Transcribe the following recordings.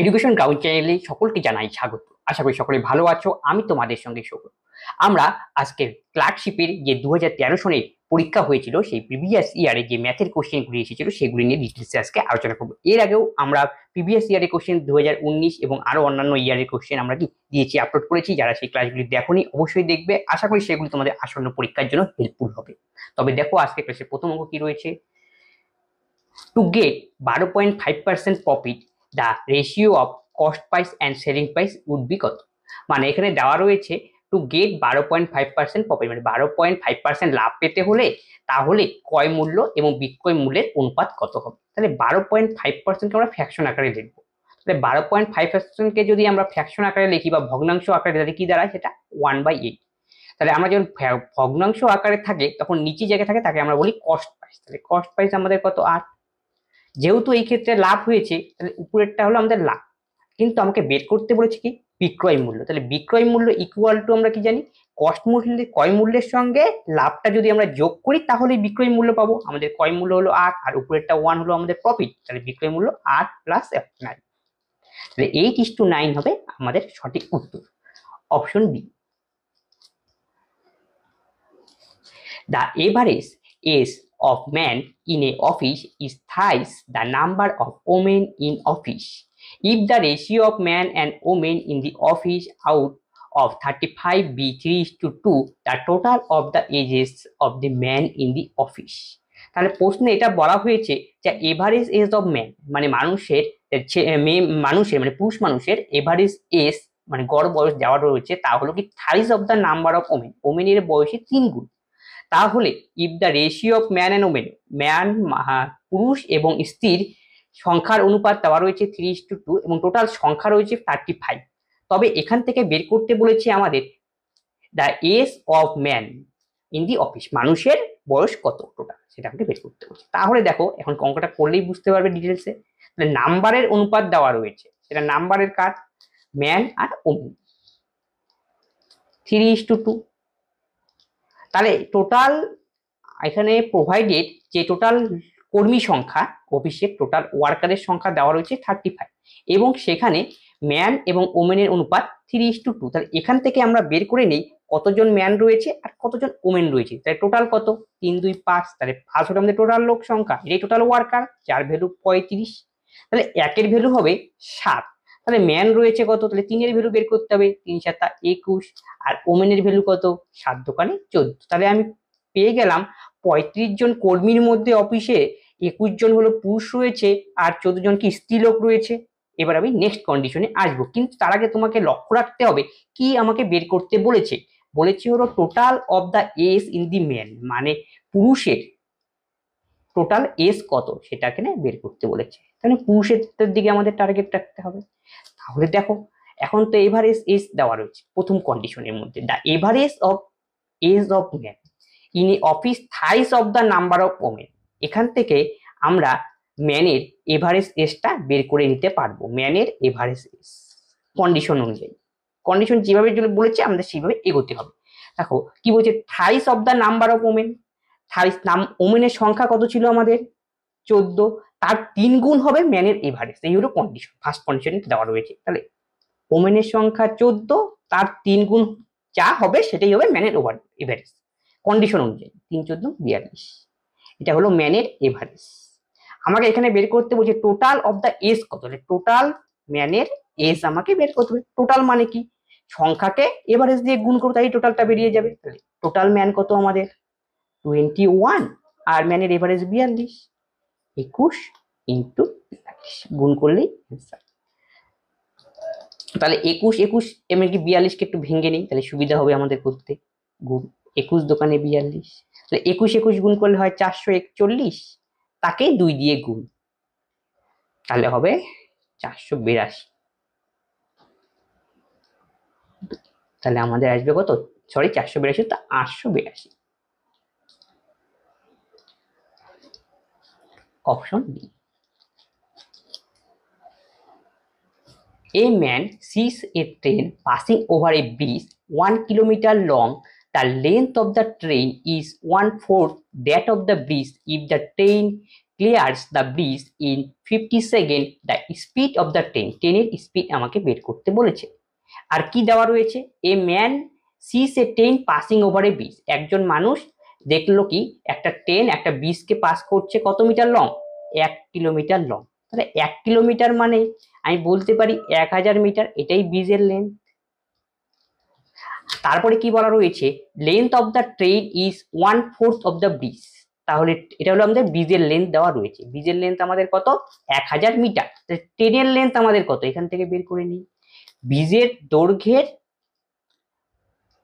Education ground চ্যানেলে সকলকে জানাই স্বাগত। আশা করি সকলে ভালো আছো। আমি তোমাদের সঙ্গে সৌরভ। আমরা আজকের ক্লার্কশিপের যে 2013 সনে পরীক্ষা হয়েছিল সেই প্রিভিয়াস ইয়ারে যে ম্যাথের কোশ্চেনগুলি এসেছিল সেগুলি নিয়ে ডিটেলসে আজকে আলোচনা করবো। এর আগেও আমরা প্রিভিয়াস ইয়ারের কোশ্চেন 2019 এবং আরো অন্যান্য ইয়ারের কোশ্চেন আমরা কি দিয়েছি, আপলোড করেছি। যারা সেই ক্লাসগুলি দেখোনি অবশ্যই দেখবে। আশা করি সেগুলি তোমাদের আসন্ন পরীক্ষার জন্য হেল্পফুল হবে। তবে দেখো আজকে ক্লাসের প্রথম অঙ্ক কি রয়েছে। To get 12.5% profit the ratio of cost price and selling price would be কত। মানে এখানে দেওয়া রয়েছে টু গেট 12.5% প্রফিট, মানে 12.5% লাভ পেতে হলে তাহলে ক্রয় মূল্য এবং বিক্রয় মূল্যের অনুপাত কত হবে। তাহলে 12.5%কে আমরা ফ্র্যাকশন আকারে লিখবো। তাহলে 12.5%কে যদি আমরা ফ্র্যাকশন আকারে লিখি বা ভগ্নাংশ আকারে, তাহলে কি দাঁড়ায় সেটা 1/8। তাহলে আমরা যখন ভগ্নাংশ আকারে থাকে তখন নিচে জায়গায় থাকে তাকে আমরা বলি কস্ট প্রাইস। তাহলে কস্ট প্রাইস আমাদের কত 8। যেহেতু এই ক্ষেত্রে লাভ হয়েছে তাহলে উপরেরটা হলো আমাদের লাভ, কিন্তু আমাকে বের করতে বলেছে কি বিক্রয় মূল্য। তাহলে বিক্রয় মূল্য ইকুয়াল টু আমরা কি জানি, কস্ট মূল্যে ক্রয় মূল্যের সঙ্গে লাভটা যদি আমরা যোগ করি তাহলে বিক্রয় মূল্য পাবো। আমাদের ক্রয় মূল্য হলো 8 আর উপরেরটা 1 হলো আমাদের প্রফিট। তাহলে বিক্রয় মূল্য 8 প্লাস 9। তাহলে 8:9 হবে আমাদের সঠিক উত্তর, option B. The average age of man in a office is thrice the number of women in office. If the ratio of man and women in the office out of 35 be 3:2, the total of the ages of the man in the office. তাহলে প্রশ্নে এটা বলা হয়েছে যে average age of man মানে মানুষের মানে পুরুষ মানুষের এভারেজ এজ মানে গড় বয়স দেওয়া রয়েছে, তা হলো কি thrice of the number of women, ওমেনের বয়সে 3 গুণ। তাহলে if the ratio of man and women, পুরুষ এবং স্ত্রীর সংখ্যার অনুপাত দেওয়া রয়েছে 3:2 এবং টোটাল সংখ্যা রয়েছে 35, তবে এখান থেকে বের করতে বলেছে আমাদের the age of man in the office, মানুষের বয়স কত টোটাল সেটা আমাকে বের করতে বলছে। তাহলে দেখো এখন অঙ্কটা করলেই বুঝতে পারবে ডিটেলসে। তাহলে নাম্বারের অনুপাত দেওয়া রয়েছে, সেটা নাম্বারের কার, ম্যান আর ওমেন, 3:2। তাহলে টোটাল এখানে প্রোভাইডেড যে টোটাল কর্মী সংখ্যা, অফিসের টোটাল ওয়ার্কারের সংখ্যা দেওয়া রয়েছে 35 এবং সেখানে ম্যান এবং ওমেনের অনুপাত 3:2। তাহলে এখান থেকে আমরা বের করে নেই কতজন ম্যান রয়েছে আর কতজন ওমেন রয়েছে। তাহলে টোটাল কত, 3 2 5। তাহলে 5 হলো আমাদের টোটাল লোক সংখ্যা, এটাই টোটাল ওয়ার্কার, যার ভ্যালু 35। তাহলে একের ভ্যালু হবে 7। তাহলে ম্যান রয়েছে কত, তাহলে 3 এর ভ্যালু বের করতে হবে, 3 7 21। আর ওমেনের ভ্যালু কত, 7 দোকানে 14। তাহলে আমি পেয়ে গেলাম 35 জন কর্মীর মধ্যে অফিসে 21 জন হলো পুরুষ রয়েছে আর 14 জন কি স্ত্রী লোক রয়েছে। এবার আমি নেক্সট কন্ডিশনে আসবো, কিন্তু তার আগে তোমাকে লক্ষ্য রাখতে হবে কি আমাকে বের করতে বলেছে। বলেছে হলো total of the age in the man, মানে পুরুষের টোটাল এজ কত সেটা এখানে বের করতে বলেছে। তাহলে পুরুষের দিকে আমাদের টার্গেট রাখতে হবে। তাহলে দেখো এখন তো এভারেজ এজ দেওয়া রয়েছে প্রথম কন্ডিশনের মধ্যে, the average of age of man in a office thrice of the number of women. এখান থেকে আমরা ম্যানের এভারেজ এজটা বের করে নিতে পারবো, ম্যানের এভারেজ এজ কন্ডিশন অনুযায়ী। কন্ডিশন যেভাবে বলেছে আমাদের সেইভাবে এগোতে হবে। দেখো কি বলছে, thrice of the number of women, thrice ওমেনের সংখ্যা কত ছিল আমাদের 14, তার 3 গুণ হবে ম্যানের এভারেজ। এই হলো কন্ডিশন, ফার্স্ট কন্ডিশন দেওয়া রয়েছে। তাহলে ওমেনের সংখ্যা 14, তার 3 গুণ যা হবে সেটাই হবে ম্যানের এভারেজ কন্ডিশন অনুযায়ী। 3 14 42, এটা হলো ম্যানের এভারেজ। আমাকে এখানে বের করতে বলছে টোটাল অফ দ্য এজ কত, টোটাল ম্যানের এজ আমাকে বের করতে হবে। টোটাল মানে কি, সংখ্যাকে এভারেজ দিয়ে গুণ করবো তাই টোটালটা বেরিয়ে যাবে। তাহলে টোটাল ম্যান কত আমাদের 21 আর ম্যানের এভারেজ 42, 21 ইন্টু 42 গুণ করলেই অ্যান্সার। তাহলে 21 21 এমনকি 42কে একটু ভেঙে নেই তাহলে সুবিধা হবে আমাদের করতে। গুণ 21 দোকানে 42, তাহলে 21 21 গুণ করলে হয় 441, তাকে 2 দিয়ে গুণ, তাহলে হবে 482। তাহলে আমাদের আসবে কত, সরি 482 তা 882, option D. A man sees a train passing over a bridge 1 kilometer long. The length of the train is 1/4 that of the bridge. If the train clears the bridge in 50 second, the speed of the train, ট্রেনের speed আমাকে বের করতে বলেছে। আর কি দেওয়া রয়েছে, a man sees a train passing over a bridge, একজন মানুষ দেখলো কি একটা ট্রেন একটা ব্রিজকে পাস করছে, কত মিটার লং, 1 কিলোমিটার লং। তাহলে 1 কিলোমিটার মানে আমি বলতে পারি 1000 মিটার, এটাই ব্রিজের লেন্থ। তারপরে কি বলা রয়েছে, length of the train is 1/4 of the bridge, তাহলে এটা হলো আমাদের ব্রিজের লেন্থ দেওয়া রয়েছে। ব্রিজের লেন্থ আমাদের কত, 1000 মিটার। ট্রেনের লেন্থ আমাদের কত, এখান থেকে বের করে নিই। ব্রিজের দৈর্ঘ্যের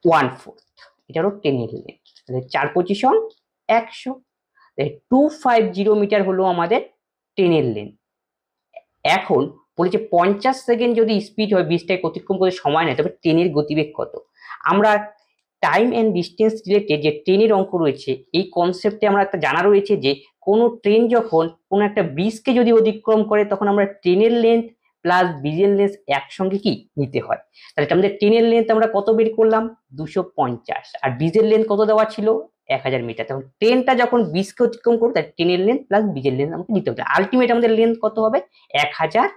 1/4, এটা হলো ট্রেনের লেন্থ। তাহলে 4×25 100, 250 মিটার হলো আমাদের ট্রেনের লেন্থ। এখন বলেছে 50 সেকেন্ড যদি স্পিড হয়, ব্রিজটাকে অতিক্রম করতে সময় নেয়, তবে ট্রেনের গতিবেগ কত। আমরা টাইম অ্যান্ড ডিস্টেন্স রিলেটেড যে ট্রেনের অঙ্ক রয়েছে, এই কনসেপ্টে আমরা একটা জানা রয়েছে যে কোনো ট্রেন যখন কোনো একটা ব্রিজকে যদি অতিক্রম করে, তখন আমরা ট্রেনের লেন্থ প্লাস ব্রিজের লেন্থ একসঙ্গে কি নিতে হয়। তাহলে আমাদের ট্রেনের লেন্থ আমরা কত বের করলাম, 250, আর ব্রিজের লেন্থ কত দেওয়া ছিল, 1000 মিটার। তখন ট্রেনটা যখন ব্রিজকে অতিক্রম করবে, তার ট্রেনের লেন্থ প্লাস ব্রিজের লেন্থ আমাকে দিতে হবে। আলটিমেট আমাদের লেন্থ কত হবে, 1000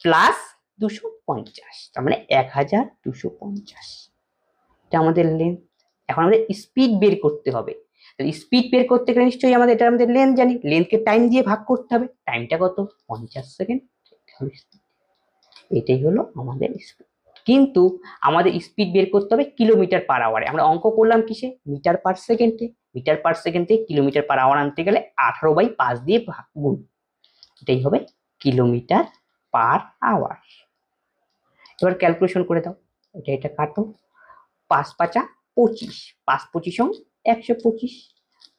প্লাস 250, তার মানে 1250, এটা আমাদের লেন্থ। এখন আমাদের স্পিড বের করতে হবে। স্পিড বের করতে গেলে নিশ্চয়ই এটা আমাদের লেন্থ জানি, লেন্থকে টাইম দিয়ে ভাগ করতে হবে। টাইমটা কত, 50 সেকেন্ড। এটাই হলো আমাদের স্পিড। কিন্তু আমাদের স্পিড বের করতে হবে কিলোমিটার পার আওয়ারে। আমরা অঙ্ক করলাম কিসে, মিটার পার সেকেন্ডে। মিটার পার সেকেন্ডে কিলোমিটার পার আওয়ার আনতে গেলে 18/5 দিয়ে ভাগ গুণ, এটাই হবে কিলোমিটার পার আওয়ার। এবার ক্যালকুলেশন করে দাও, এটা কাটো। 5×5 25, 5×25 125,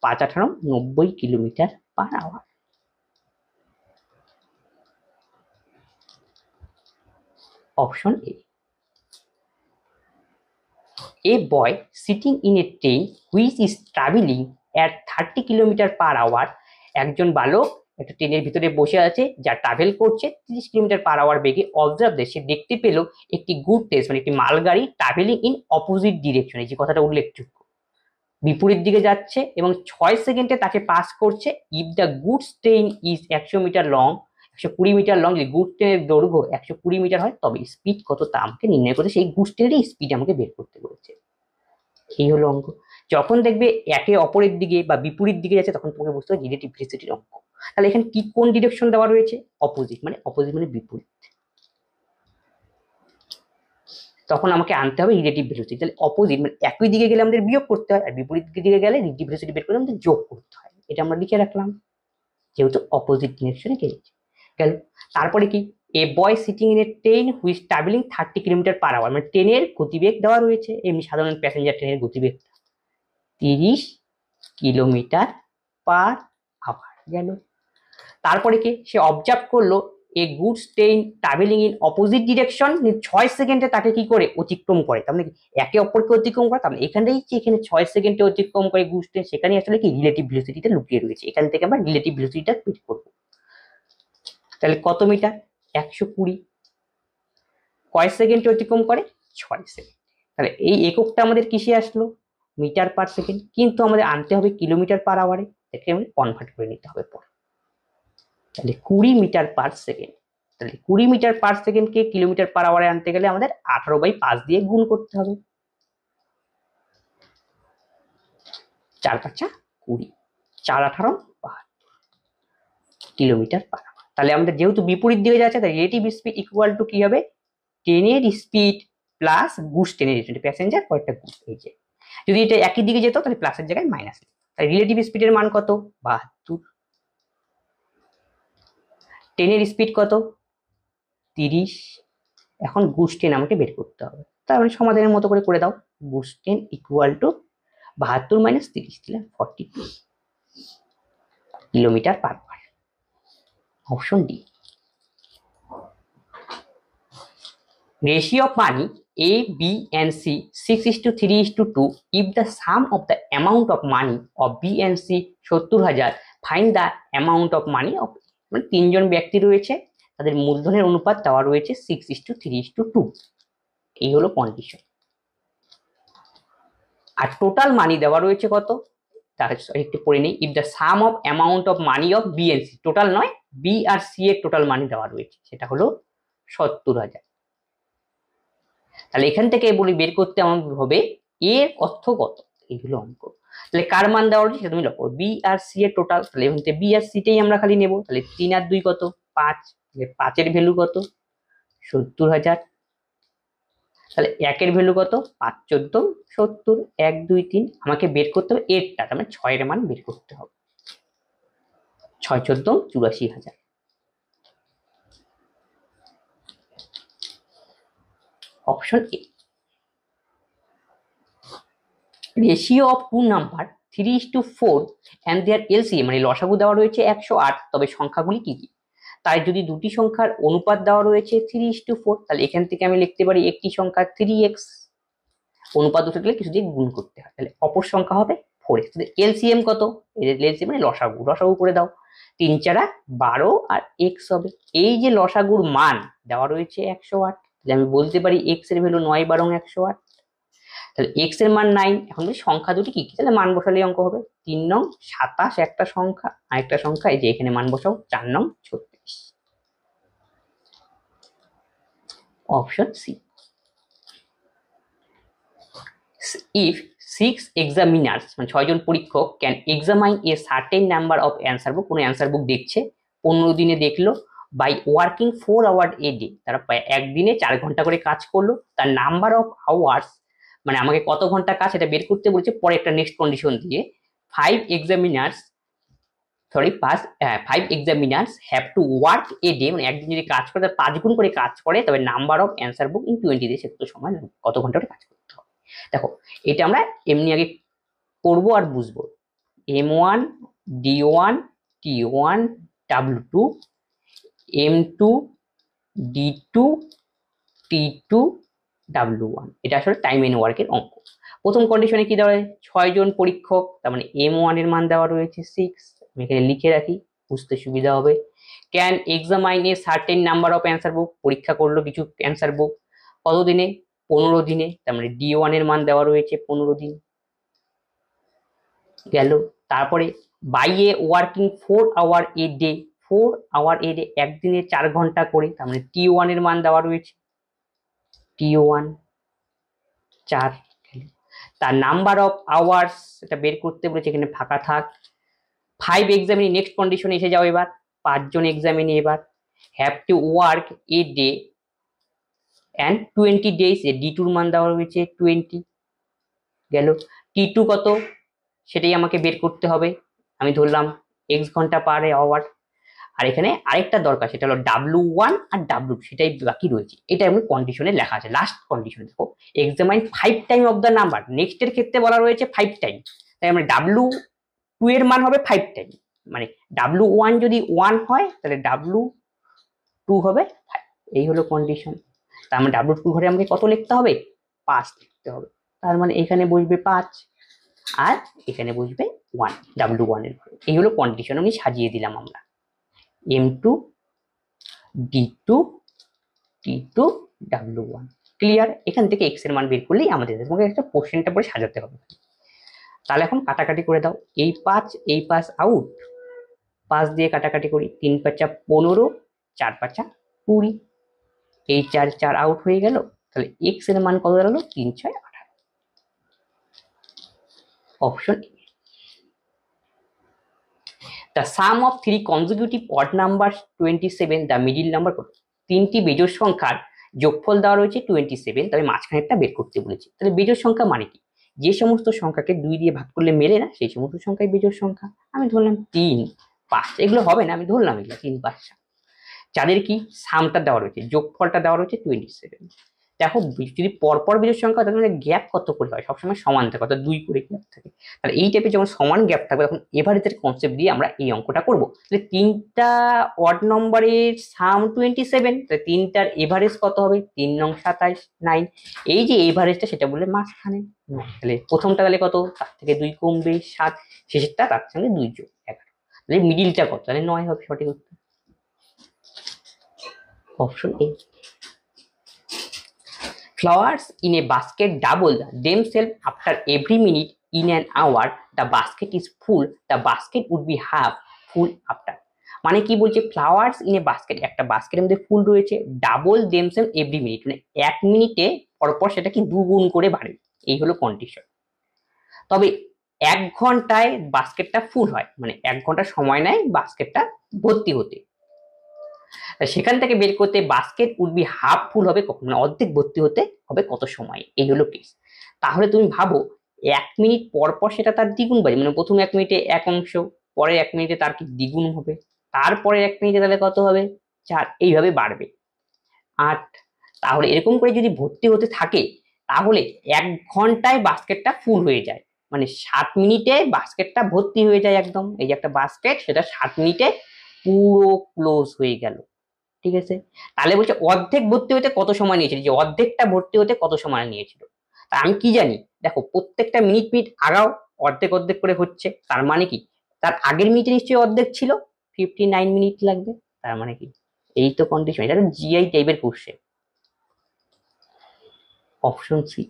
5×18 90 kilometre per hour. Option A. A boy sitting in a train which is traveling at 30 kilometre per hour, একজন বালক একটা ট্রেনের ভিতরে বসে আছে যা ট্রাভেল করছে 30 কিলোমিটার পার আওয়ার বেগে। অবজার্ভ দ্যাট, সে দেখতে পেল একটি গুড ট্রেন মানে একটি মালগাড়ি ট্রাভেলিং ইন অপোজিট ডিরেকশন, এই যে কথাটা উল্লেখযোগ্য, বিপরীত দিকে যাচ্ছে এবং 6 সেকেন্ডে তাকে পাস করছে। If the goods train is 100 metre long, 120 metre long, যদি গুড ট্রেনের দৈর্ঘ্য 120 মিটার হয়, তবে স্পিড কত তা আমাকে নির্ণয় করতে, সেই গুডস ট্রেনের স্পিড আমাকে বের করতে বলেছে। এই হলো অঙ্ক। যখন দেখবে একে অপরের দিকে বা বিপরীত দিকে যাচ্ছে, তখন তোমাকে বুঝতে হবে রিলেটিভ ভেলোসিটির অঙ্ক। তাহলে এখানে কি কোন ডিরেকশন দেওয়া রয়েছে, অপোজিট, মানে বিপরীত। তখন আমাকে আনতে হবে রিলেটিভ ভেলোসিটি। তাহলে অপোজিট মানে একই দিকে গেলে আমাদের বিয়োগ করতে হয়, আর বিপরীত দিকে গেলে রিলেটিভ ভেলোসিটি বের করে আমাদের যোগ করতে হয়। এটা আমরা লিখে রাখলাম, যেহেতু অপোজিট ডিরেকশনে গেছে। গেল। তারপরে কি, a boy sitting in a train which travelling 30 kilometre per hour, মানে ট্রেনের গতিবেগ দেওয়া রয়েছে, এমনি সাধারণ প্যাসেঞ্জার ট্রেনের গতিবেগ 30 কিলোমিটার পার আওয়ার। গেল। তারপরে কি, সে অবজার্ভ করলো a goods train travelling in opposite direction, 6 সেকেন্ডে তাকে কি করে অতিক্রম করে, তার মানে একে অপরকে অতিক্রম করে। তাহলে এখানেই যে এখানে 6 সেকেন্ডে অতিক্রম করে গুডস ট্রেন, সেখানে আসলে কি রিলেটিভ ভেলোসিটিটা লুকিয়ে রয়েছে। এখান থেকে আমরা রিলেটিভ ভেলোসিটিটা বের করবো। তাহলে কত মিটার, 120, কয় সেকেন্ডে অতিক্রম করে, 6 সেকেন্ড। তাহলে এই এককটা আমাদের কিসে আসলো, মিটার পার সেকেন্ড, কিন্তু আমাদের আনতে হবে কিলোমিটার পার আওয়ারে, এটাকে আমি কনভার্ট করে নিতে হবে পরে। তাহলে 20 মিটার পার সেকেন্ড। তাহলে 20 মিটার পার সেকেন্ডকে কিলোমিটার পার আওয়ারে আনতে গেলে আমাদের 18/5 দিয়ে গুণ করতে হবে। 4×5 20, 4×18 72 কিলোমিটার পার আওয়ার। তাহলে আমাদের যেহেতু বিপরীত দিকে যাচ্ছে, তাই রিলেটিভ স্পিড ইকুয়াল টু কি হবে, ট্রেনের স্পিড প্লাস গুডস ট্রেনের স্পিড, প্যাসেঞ্জার পর একটা গুডস। এই যে যদি এটা একই দিকে যেত, তাহলে প্লাসের জায়গায় মাইনাস। তাই রিলেটিভ স্পিডের মান কত, 72। ট্রেনের স্পিড কত, 30। এখন গুডস ট্রেন আমাকে বের করতে হবে, তার মানে সমাধানের মতো করে দাও। গুডস ট্রেন ইকুয়াল টু 72 - 30, তাহলে 42 kilometre per hour. Option D. Ratio of money A, B and C 6:3:2. If the sum of the amount of money of B and C 70,000, find the amount of money of, মানে তিনজন ব্যক্তি রয়েছে, তাদের মূলধনের অনুপাত দেওয়া রয়েছে 6:3:2। এই হলো কন্ডিশন। আর টোটাল মানি দেওয়া রয়েছে কত, তার একটু পড়ে নিই। If the sum of amount of money of B and C, total নয়, বি আর সি এর টোটাল মানি দেওয়া রয়েছে, সেটা হলো 70,000। তাহলে এখান থেকে বলি বের করতে আমার হবে এর অর্থ কত, এইগুলো অঙ্ক। তাহলে কার মান দেওয়া রয়েছে সেটা তুমি লক্ষ্য, বি আর সি এর টোটাল। তাহলে এখান থেকে বি আর সিটাই আমরা খালি নেবো। তাহলে 3 আর 2 কত, 5। তাহলে 5-এর ভ্যালু কত, 70,000। তাহলে 1-এর ভ্যালু কত, 5-14 70, 1 2 3। আমাকে বের করতে হবে এরটা, তার মানে 6-এর মান বের করতে হবে। 6-14 84,000। Option A. Ratio of two number 3:4 and their LCM মানে লসাগু দেওয়া রয়েছে 108, তবে সংখ্যাগুলি কি কি? তাই যদি দুটি সংখ্যার অনুপাত দেওয়া রয়েছে 3:4, তাহলে এখান থেকে আমি লিখতে পারি একটি সংখ্যা 3x, অনুপাত দুটো দিলে কিছু দিয়ে গুণ করতে হয়, তাহলে অপর সংখ্যা হবে 4x। এলসিএম কত, এলসিএম মানে লসাগু, লসাগু করে দাও, 3 4 12 আর x হবে। এই যে লসাগুর মান দেওয়া রয়েছে 108, তাহলে আমি বলতে পারি x এর ভ্যালু 9 12 108। তাহলে x এর মান 9। এখন যদি সংখ্যা দুটি কি কি, তাহলে মান বসালে অঙ্ক হবে। 3 নং 27 একটা সংখ্যা, আর একটা সংখ্যা এই যে এখানে মান বসাও 4 নং 36। Option C. ইফ 6 examiners মানে 6 জন পরীক্ষক can examine a certain number of answer book, কোনো অ্যান্সার বুক দেখছে, 15 দিনে দেখলো, by working 4 hour a day, তারা একদিনে 4 ঘন্টা করে কাজ করলো, তার নাম্বার অফ আওয়ার্স মানে আমাকে কত ঘন্টা কাজ এটা বের করতে বলেছে, পরে একটা নেক্সট কন্ডিশন দিয়ে 5 examiners have to work a day, মানে একদিন যদি কাজ করে 5 গুণ করে কাজ করে, তবে number of answer book in 20 days, সেটা সময় কত ঘন্টা করে কাজ করতে হবে। দেখো এটা আমরা এমনি আগে করবো আর বুঝবো। M1 D1 T1 W2 M2 D2 T2 W1, এটা আসলে টাইম এন্ড ওয়ার্কের অঙ্ক। প্রথম কন্ডিশনে কি দেওয়া হয়, 6 জন পরীক্ষক, তার মানে M1 এর মান দেওয়া রয়েছে 6, আমি এখানে লিখে রাখি বুঝতে সুবিধা হবে। Can examine a certain number of answer book, পরীক্ষা করলো কিছু অ্যান্সার বুক, কত দিনে, 15 দিনে, তার মানে D1 এর মান দেওয়া রয়েছে 15 দিন গেল। তারপরে by a working 4 hour a day, 4 hour a day একদিনে 4 ঘন্টা করে, তার মানে T1 এর মান দেওয়া রয়েছে T1 4। তার নাম্বার অফ আওয়ার্স এটা বের করতে বলেছে, এখানে ফাঁকা থাক। 5 এক্সামিনি, নেক্সট কন্ডিশনে এসে যাও এবার, 5 জন এক্সামিনি এবার, have to work a day and 20 days, A D2 মান দেওয়া রয়েছে 20 গেল। T2 কত সেটাই আমাকে বের করতে হবে, আমি ধরলাম x ঘন্টা পার আওয়ার। আর এখানে আরেকটা দরকার, সেটা হলো W1 আর W2, সেটাই বাকি রয়েছে, এটা এমন কন্ডিশনে লেখা আছে। লাস্ট কন্ডিশন দেখো, examine 5 time of the number, next এর ক্ষেত্রে বলা রয়েছে 5 টাইম, তাই আমরা W2 এর মান হবে 5 টাইম, মানে W1 যদি 1 হয় তাহলে W2 হবে 5, এই হলো কন্ডিশন। তার মানে W2 ঘরে আমাকে কত লিখতে হবে, 5 লিখতে হবে, তার মানে এখানে বসবে 5 আর এখানে বসবে 1 W1 এর ঘরে। এই হলো কন্ডিশন, আমি সাজিয়ে দিলাম আমরা M2 D2 T2 W1। Clear? এখান থেকে x এর মান বের করলেই আমাদের, তোমাকে একটা কোশ্চেনটা পরে সাজাতে হবে। তাহলে এখন কাটাকাটি করে দাও, এই 5 আউট, 5 দিয়ে কাটাকাটি করি, 3 5 15, 4 5 20, এই 4 4 আউট হয়ে গেল, তাহলে x এর মান কত দাঁড়ালো, 3 6 18। Option A. The sum of 3 consecutive odd numbers 27, the middle number কত, 3টি বেজোড় সংখ্যার যোগফল দেওয়া রয়েছে 27, তবে মাঝখানেরটা বের করতে বলেছে। তাহলে বেজোড় সংখ্যা মানে কি, যে সমস্ত সংখ্যাকে 2 দিয়ে ভাগ করলে মেলে না সেই সমস্ত সংখ্যাই বেজোড় সংখ্যা। আমি ধরলাম 3 5, এগুলো হবে না, আমি ধরলাম এগুলো 3 5 যাদের কি সামটা দেওয়া রয়েছে, যোগফলটা দেওয়া রয়েছে 27। দেখো যদি পরপর বিজোড় সংখ্যা হয় তাহলে গ্যাপ কত করে হয়, সবসময় সমান থাকে, অর্থাৎ 2 করে গ্যাপ থাকে। তাহলে এই টাইপের যখন সমান গ্যাপ থাকবে তখন এভারেজের কনসেপ্ট দিয়ে আমরা এই অঙ্কটা করব। তাহলে 3টা অড নম্বরের সাম 27, তাহলে 3টার এভারেজ কত হবে, 3 নং 27 9, এই যে এভারেজটা সেটা বলে মাঝখানে। তাহলে প্রথমটা তাহলে কত, তার থেকে 2 কমবে 7, শেষেরটা তার সঙ্গে 2 যোগ 11, তাহলে মিডিলটা কত, তাহলে 9 হবে সঠিক উত্তর। Option A. Flowers in a basket double themselves after every minute in an hour, the basket is full, the basket would be half full after. মানে কি বলছে, ফ্লাওয়ার্স ইন এ বাস্কেট, একটা বাস্কেটের মধ্যে ফুল রয়েছে, ডাবল দেমসেলফ এভরি মিনিট, মানে 1 মিনিটে পরপর সেটা কি দুগুণ করে বাড়ে, এই হলো কন্ডিশন। তবে 1 ঘন্টায় বাস্কেটটা ফুল হয়, মানে 1 ঘন্টা সময় নেয় বাস্কেটটা ভর্তি হতে। সেখান থেকে বের করতে basket would be half full হবে কখন, মানে অর্ধেক ভর্তি হতে হবে কত সময়, এই হলো কেস। তাহলে তুমি ভাবো 1 মিনিট পর পর সেটা তার দ্বিগুণ বাড়ে, মানে প্রথম 1 মিনিটে 1 অংশ, পরে 1 মিনিটে তার কি দ্বিগুণ হবে, তারপরে 1 মিনিটে তাহলে কত হবে 4, এইভাবে বাড়বে 8। তাহলে এরকম করে যদি ভর্তি হতে থাকে তাহলে 1 ঘন্টায় বাস্কেটটা ফুল হয়ে যায়, মানে 7 মিনিটে বাস্কেটটা ভর্তি হয়ে যায় একদম। এই যে একটা বাস্কেট, সেটা 7 মিনিটে পুরো ক্লোজ হয়ে গেল, ঠিক আছে। তাহলে বলছে অর্ধেক ভর্তি হতে কত সময় নিয়েছিল, যে অর্ধেকটা ভর্তি হতে কত সময় নিয়েছিল। তা আমি কি জানি, দেখো প্রত্যেকটা মিনিট মিনিট আগাও অর্ধেক অর্ধেক করে হচ্ছে, তার মানে কি তার আগের মিনিটে নিশ্চয়ই অর্ধেক ছিল, 59 মিনিট লাগবে। তার মানে কি, এই তো কন্ডিশন, এটা জিআই টাইপের question. Option C,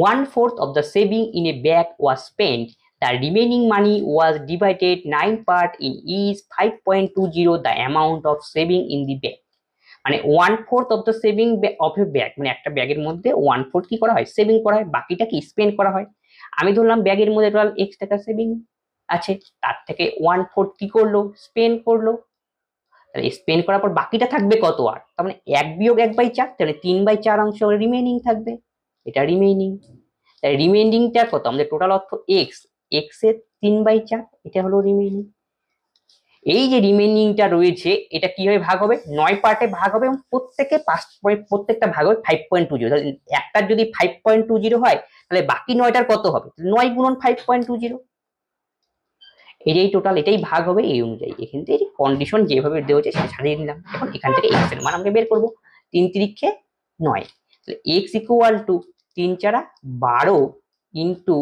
1/4 of the saving in a bag was spent, the remaining money was divided 9 part in each 5.20 the amount of saving in the bag। মানে 1/4 of the saving of a bag, মানে একটা ব্যাগের মধ্যে 1/4 কি করা হয়, saving করা হয়, বাকিটা কি স্পেন্ড করা হয়। আমি ধরলাম ব্যাগের মধ্যে টোটাল x টাকা সেভিং আছে, তার থেকে 1/4 কি করলো, স্পেন্ড করলো। তাহলে স্পেন্ড করার পর বাকিটা থাকবে কত, আর তার মানে 1-1/4, তাহলে 3/4 অংশ রিমেইনিং থাকবে, এটা রিমেইনিং। তাই রিমেইনিংটা কত, আমাদের টোটাল অর্থ এক্স, এক্স এর 3/4, এটা হলো রিমেইনিং। এই যে রিমেইনিংটা রয়েছে এটা কিভাবে ভাগ হবে, 9 পার্টে ভাগ হবে, এবং প্রত্যেকটা ভাগ হবে 5.20। তাহলে একটার যদি 5.20 হয় তাহলে বাকি 9টার কত হবে, 9 গুণন 5.20, এটাই টোটাল, এটাই ভাগ হবে এই অনুযায়ী। এখান থেকে কন্ডিশন যেভাবে দেওয়া হচ্ছে সেটা সাজিয়ে নিলাম। এখন এখান থেকে এক্স এর মান আমরা বের করবো, 3 তিরিক্ষে 9, তাহলে এক্স ইকুয়াল টু 3 4 12 ইন্টু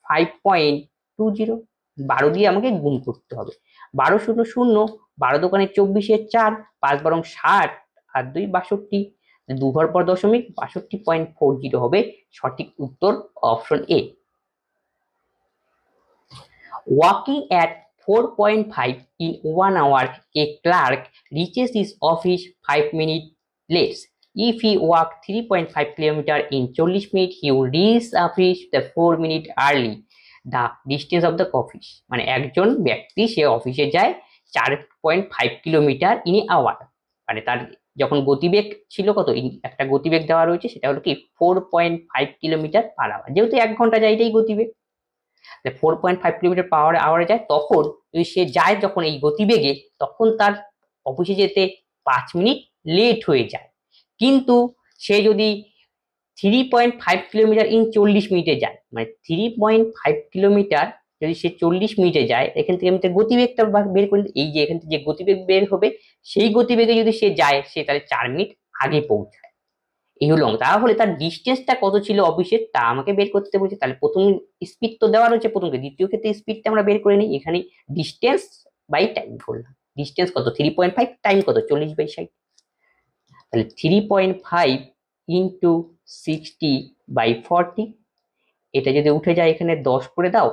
5.20, 12 দিয়ে আমাকে গুণ করতে হবে, 12 0 0, 12 দোকানে 24 4, 5 12 60 আর 2 62, 2 ঘর পর দশমিক 62.40 হবে সঠিক উত্তর, option A. Working at 4.5 in 1 hour, a clerk reaches his office 5 minutes late. If he walked 3.5 kilometers in 40 minutes, he will reach office the 4 minutes early. The distance of the office, মানে একজন ব্যক্তি সে অফিসে যায় 4.5 kilometre in our, মানে তার যখন গতিবেগ ছিল কত, একটা গতিবেগ দেওয়া রয়েছে সেটা হলো কি 4.5 কিলোমিটার পার আওয়ার, যেহেতু 1 ঘন্টা যায় এটাই গতিবেগ, 4.5 কিলোমিটার পার আওয়ারে যায়, তখন যদি সে যায় যখন এই গতিবেগে, তখন তার অফিসে যেতে 5 মিনিট লেট হয়ে যায়। কিন্তু সে যদি 3.5 কিলোমিটার ইন 40 মিনিটে যায়, মানে 3.5 কিলোমিটার যদি সে 40 মিনিটে যায়, এখান থেকে আমি গতিবেগটা বের করি, এই যে এখান থেকে যে গতিবেগ বের হবে সেই গতিবেগে যদি সে যায়, সে তাহলে 4 মিনিট আগে পৌঁছায়, এই হলো। তাহলে তার ডিস্টেন্সটা কত ছিল অফিসের তা আমাকে বের করতে বলছে। তাহলে প্রথম স্পিড তো দেওয়া রয়েছে প্রথমকে, দ্বিতীয় ক্ষেত্রে স্পিডটা আমরা বের করে নিই, এখানে ডিস্টেন্স বাই টাইম করলাম, ডিস্টেন্স কত 3.5, টাইম কত 40/60, তাহলে 3.5 ইন্টু 60/40, এটা যদি উঠে যায় এখানে 10 করে দাও,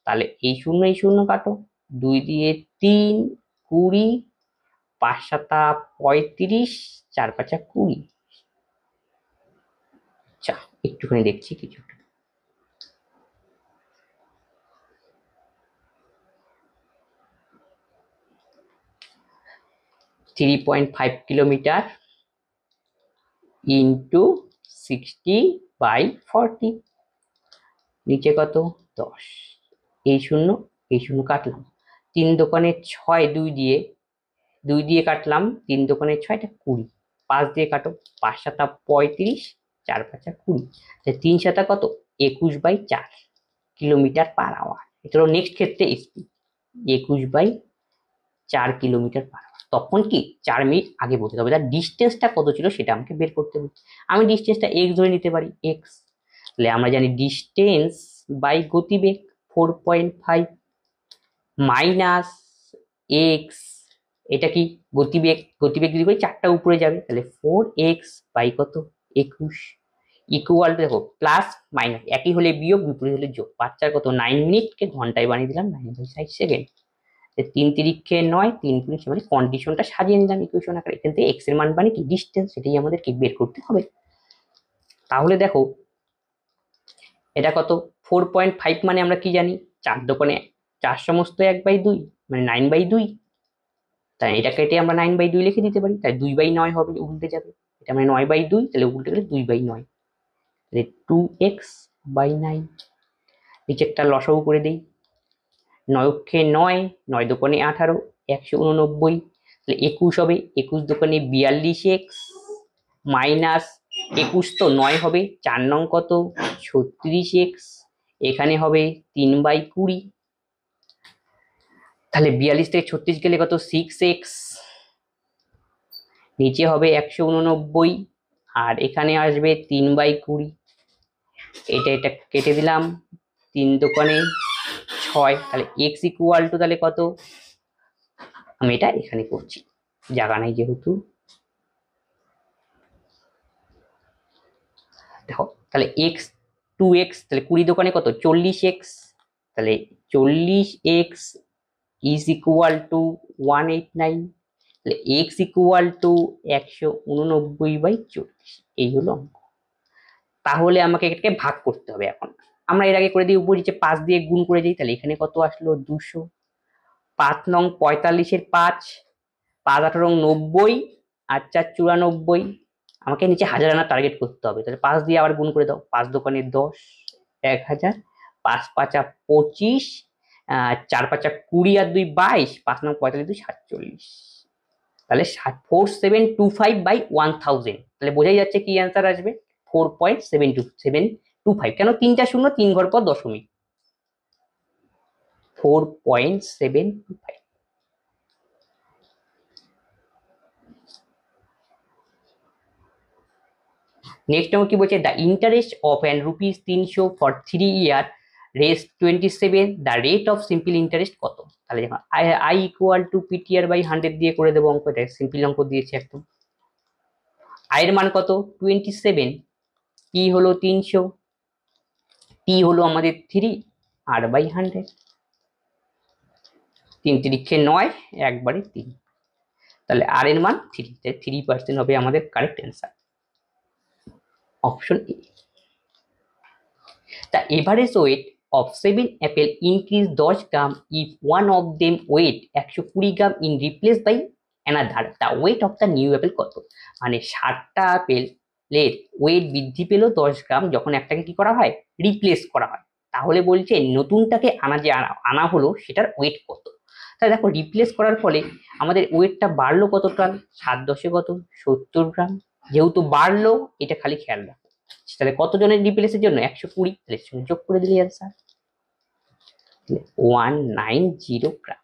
তাহলে এই শূন্য কাটো, 2 দিয়ে 3 20, 5 7 35, 4 5 20। আচ্ছা একটুখানি দেখছি কিছু, 3.5 কিলোমিটার ইন্টু 60/40, নিচে কত 10, এই শূন্য কাটলাম, 3 দোকানে 6, 2 দিয়ে কাটলাম, 3 দোকানে 6 এটা 20, 5 দিয়ে কাটো, 5 7 35, 4 5 20, 3 7 কত 21/4 কিলোমিটার পার আওয়ার। এটা হলো নেক্সট ক্ষেত্রে স্পিড 21/4 কিলোমিটার পার আওয়ার। তখন কি 4 মিনিট আগে বলতে হবে, তার ডিস্টেন্সটা কত ছিল সেটা আমাকে বের করতে হবে। আমি ডিস্টেন্সটা এক্স ধরে নিতে পারি, এক্স, তাহলে আমরা জানি ডিস্টেন্স বাই গতিবেগ 4.5 মাইনাস এক্স, এটা কি গতিবেগ, গতিবেগ যদি করি 4টা উপরে যাবে, তাহলে 4x বাই কত 21, ইকুয়াল টু, দেখো প্লাস মাইনাস একই হলে বিয়োগ, বিপরীত হলে যোগ। 5 কত 9 মিনিটকে ঘন্টায় বানিয়ে দিলাম 9/60 সেকেন্ড। 3 তিরিক্ষে 9, 3 গুণিত মানে কন্ডিশনটা সাজিয়ে নিলাম ইকুয়েশন আকারে। এখান থেকে এক্স এর মান মানে কি ডিস্টেন্স, সেটাই আমাদেরকে বের করতে হবে। তাহলে দেখো এটা কত 4.5 মানে আমরা কি জানি, 4 দোকানে 4 সমস্ত 1/2 মানে 9/2। তাই এটা কেটে আমরা 9/2 লিখে দিতে পারি, তাই 2/9 হবে, উল্টে যাবে। এটা মানে 9/2, তাহলে উল্টে গেলে 2/9, তাহলে 2x/9। নিচেরটা লসাগু করে দেই, 9 9 দোকানে 18, 189, তাহলে 21 হবে, 21 দোকানে 42x মাইনাস 21 তো 9 হবে, 4 নং কত 36x, এখানে হবে 3/20, তাহলে 42 থেকে 36 গেলে কত 6x, নিচে হবে 189 আর এখানে আসবে 3/20। এটা কেটে দিলাম, 3 দোকানে 6, তাহলে x ইকুয়াল টু তাহলে কত, আমি এটা এখানে করছি জায়গা নাই যেহেতু। দেখো তাহলে x 2x, তাহলে 20 দোকানে কত 40x, তাহলে 40x ইজ ইকুয়াল টু 189, তাহলে x ইকুয়াল টু 189/40। এই হলো অঙ্ক। তাহলে আমাকে এটাকে ভাগ করতে হবে। এখন আমরা এর আগে করে দিই উপর নিচে 5 দিয়ে গুণ করে দিই, তাহলে এখানে কত আসলো 200। 5 নং 45-এর 5, 5 18 90 আর 4 94, আমাকে নিচে হাজার আনা টার্গেট করতে হবে। তাহলে 5 দিয়ে আবার গুণ করে দাও, 5 দোকানে 10, 1000, 5 5 25, 4 5 20 আর 2 22, 5 নং 45 2 47, তাহলে 4725/1000। তাহলে বোঝাই যাচ্ছে কি অ্যান্সার আসবে 4.72725। কেন 3টা শূন্য 3 ঘর পর দশমিক, 4.725। নেক্সট নম্বর কি বলছে, the interest of an ₹300 for 3 year rest 27, the rate of simple interest কত। তাহলে যখন আই ইকুয়াল টু PTR/100 দিয়ে করে দেবো অঙ্ক, এটা সিম্পল অঙ্ক দিয়েছে একদম। আয়ের মান কত 27, ই হলো 300, টি হলো আমাদের 3, R/100, 3 তিরিক্ষে 9, একবারে 3, তাহলে আর এর মান 3, তাই 3% হবে আমাদের correct answer, option A. The average weight of 7 apple increase 10 gram if one of them weight 120 gram in replaced by another. The weight of the new apple কত, মানে 7টা আপেলের ওয়েট বৃদ্ধি পেল 10 গ্রাম যখন একটাকে কি করা হয় রিপ্লেস করা হয়। তাহলে বলছে নতুনটাকে আনা হলো সেটার ওয়েট কত। তাহলে দেখো রিপ্লেস করার ফলে আমাদের ওয়েটটা বাড়লো কতটা, 7 10 কত 70 গ্রাম, যেহেতু বাড়লো এটা খালি খেয়াল রাখো। তাহলে কতজনের রিপ্লেসের জন্য 120, তাহলে সঙ্গে যোগ করে দিলে answer 190 gram,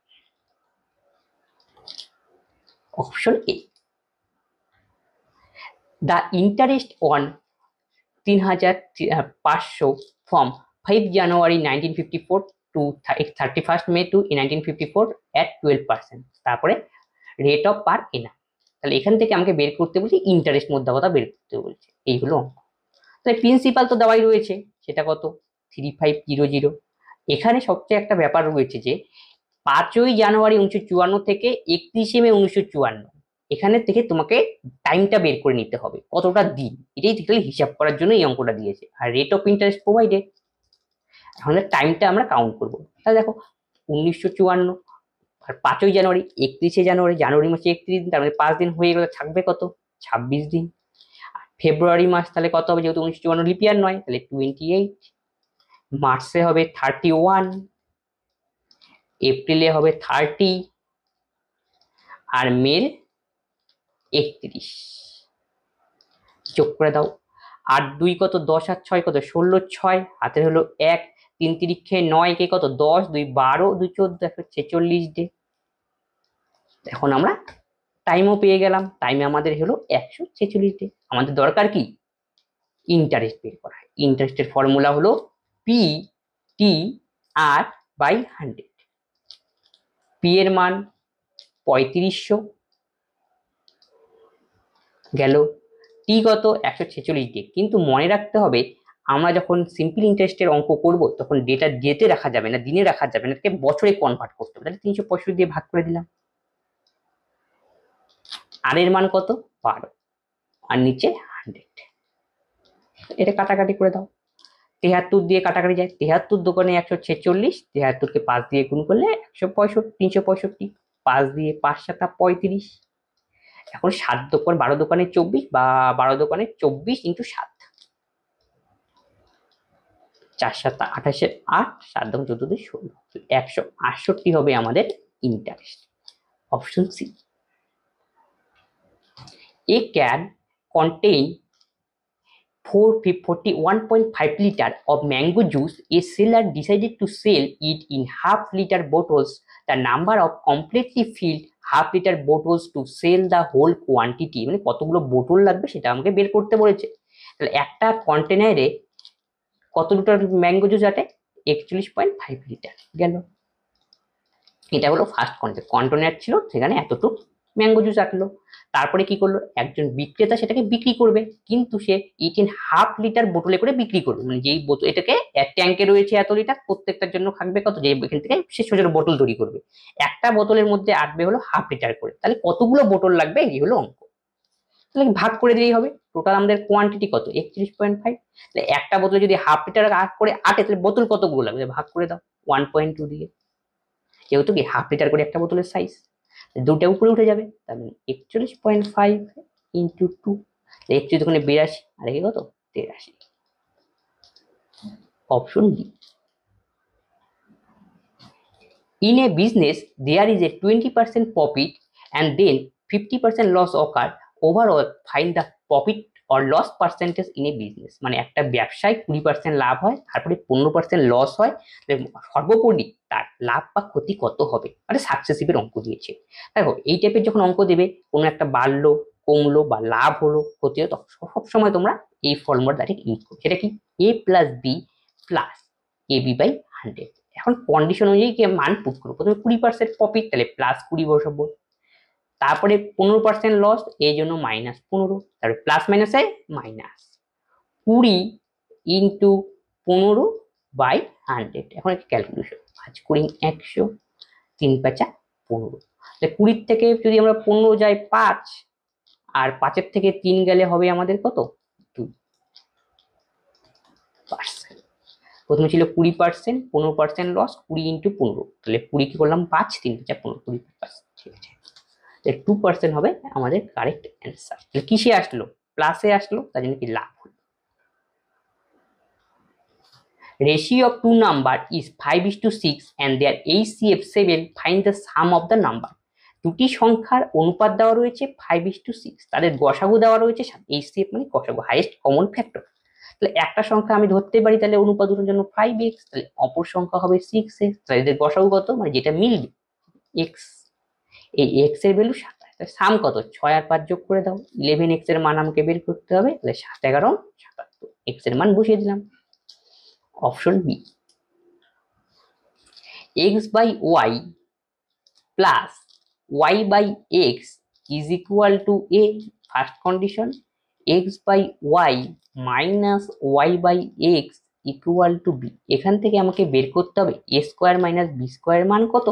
option A. The interest on 3500 from 5 January 1954 to 31 May to 1954 at 12%, তারপরে রেট অফ পার এনাম। তাহলে এখান থেকে আমাকে বের করতে বলছে ইন্টারেস্ট মধ্যকথা বের করতে বলছে, এই হলো অঙ্ক। তাহলে প্রিন্সিপাল তো দেওয়াই রয়েছে, সেটা কত 3500। এখানে সবচেয়ে একটা ব্যাপার রয়েছে যে 5ই জানুয়ারি 1954 থেকে 31শে মে 1954, এখানে থেকে তোমাকে টাইমটা বের করে নিতে হবে কতটা দিন, এটাই টোটালি হিসাব করার জন্য এই অঙ্কটা দিয়েছে। আর রেট অফ ইন্টারেস্ট প্রোভাইডেড, তাহলে টাইমটা আমরা কাউন্ট করব। তাহলে দেখো 1954 আর 5ই জানুয়ারি 31শে জানুয়ারি, জানুয়ারি মাসে 31 দিন, তার মানে 5 দিন হয়ে গেলে থাকবে কত 26 দিন। ফেব্রুয়ারি মাস তাহলে কত হবে, যেহেতু 1954 লিপ ইয়ার নয় তাহলে 28, মার্চে হবে 31, এপ্রিলে হবে 30, আর মের 31, যোগ করে দাও। 8 2 কত 10 আর 6 কত 16, 6 হাতে হলো 1, 3 তিরিক্ষে 9 কে কত 10, 2 12, 2 14, 46 ডে। এখন আমরা টাইমও পেয়ে গেলাম, টাইমে আমাদের হলো 146 ডে। আমাদের দরকার কি ইন্টারেস্ট বের করা। ইন্টারেস্টের ফর্মুলা হলো PTR/100। পি এর মান 3500 গেল, টি কত 146 ডে। কিন্তু মনে রাখতে হবে আমরা যখন সিম্পল ইন্টারেস্টের অঙ্ক করব তখন ডেটা ডেতে রাখা যাবে না, দিনে রাখা যাবে না, এটাকে বছরে কনভার্ট করতে হবে। তাহলে 365 দিয়ে ভাগ করে দিলাম। আর এর মান কত 12 আর নিচে 100। এটা কাটাকাটি করে দাও, 73 দিয়ে কাটাকাটি যায়, 73 দোকানে 146, 73কে 5 দিয়ে গুণ করলে 165, 365, 5 দিয়ে 5 7 35। এখন 7 দোকান 12 দোকানে 24 বা 12 দোকানে 24 ইন্টু 7, 4 7 28 8, 7 দোকান 14 দিয়ে 16, 168 হবে আমাদের interest. Option C. A can contain 41.5 liter of mango juice. A seller decided to sell it in half-liter bottles. The number of completely filled half-liter bottles to sell the whole quantity, মানে কতগুলো বোতল লাগবে সেটা আমাকে বের করতে বলেছে। তাহলে একটা কন্টেনারে কত লিটার ম্যাঙ্গো জুস আটে 41.5 লিটার গেল। এটা হলো ফার্স্ট কন্টেনার ছিল, সেখানে এতটুকু ম্যাঙ্গো জুস আটলো। তারপরে কি করলো, একজন বিক্রেতা সেটাকে বিক্রি করবে, কিন্তু সে 18.5 লিটার বোতলে করে বিক্রি করবে। মানে যেই বোতল, এটাকে ট্যাঙ্কে রয়েছে এত লিটার, প্রত্যেকটার জন্য থাকবে কত, যে এখান থেকে সে ছোট ছোট বোতল তৈরি করবে, একটা বোতলের মধ্যে আটবে হলো 1/2 লিটার করে। তাহলে কতগুলো বোতল লাগবে এই হলো অঙ্ক। তাহলে ভাগ করে দিলেই হবে। টোটাল আমাদের কোয়ান্টিটি কত 31.5। তাহলে একটা বোতলে যদি 1/2 লিটার করে আটে, তাহলে বোতল কতগুলো লাগবে ভাগ করে দাও 1.2 দিয়ে, যেহেতু কি 1/2 লিটার করে একটা বোতলের সাইজ, দুটা উপরে উঠে যাবে। তার মানে 41.5 ইন্টু 2, 41 দোকানে 82 আর একে কত 83। Option D. In a business there is a 20% profit and then 50% loss occur. Overall find the profit or loss percentage in a business. মানে একটা ব্যবসায় 20% লাভ হয়, তারপরে 15% লস হয়, সর্বোপরি তার লাভ বা ক্ষতি কত হবে, মানে সাকসেসিভের অঙ্ক দিয়েছে। দেখো এই টাইপের যখন অঙ্ক দেবে, কোনো একটা বাড়লো কমলো বা লাভ হলো ক্ষতি হলো, তখন সবসময় তোমরা এই ফর্মুলা ডাইরেক্ট ইউজ করো। সেটা কি a plus b plus ab by 100। এখন কন্ডিশন অনুযায়ী কি মান পুট করবো, প্রথমে 20% প্রফিট, তাহলে প্লাস 20 বসাবো, তারপরে 15% লস, এই জন্য -15, তারপরে প্লাস মাইনাসে মাইনাস 20 ইন্টু 15 বাই 100। এখন একটা ক্যালকুলেশন, 5 কুড়ি 100, 3 5 15। তাহলে 20 থেকে যদি আমরা 15 যাই 5, আর 5-এর থেকে 3 গেলে হবে আমাদের কত 2%। প্রথমে ছিল 20%, 15% লস, 20 ইন্টু 15, তাহলে 20 কি করলাম 5, 3 5 15, 20%। ঠিক আছে, 2% হবে আমাদের কারেক্ট অ্যান্সার। তাহলে কিসে আসলো, প্লাসে আসলো, তার জন্য কি লাভ হলো। Ratio of two number is 5:6 and their HCF 7. Find the sum of the number. দুটি সংখ্যার অনুপাত দেওয়া রয়েছে 5:6, তাদের গসাগু দেওয়া রয়েছে 7। HCF মানে গসাগু, হাইয়েস্ট কমন ফ্যাক্টর। তাহলে একটা সংখ্যা আমি ধরতে পারি, তাহলে অনুপাত দুটোর জন্য 5x, তাহলে অপর সংখ্যা হবে 6x। তাহলে এদের গসাগু কত, মানে যেটা মিলবে x, এই x এর ভ্যালু 27। তাহলে সাম কত 6 আর 5 যোগ করে দাও, 11x এর মান আমাকে বের করতে হবে। তাহলে 7 11 77, x এর মান বসিয়ে দিলাম। Option B. x by y plus y by x is equal to a, first condition. x by y minus y by x equal to b। এখান থেকে আমাকে বের করতে হবে a square minus b square মান কত।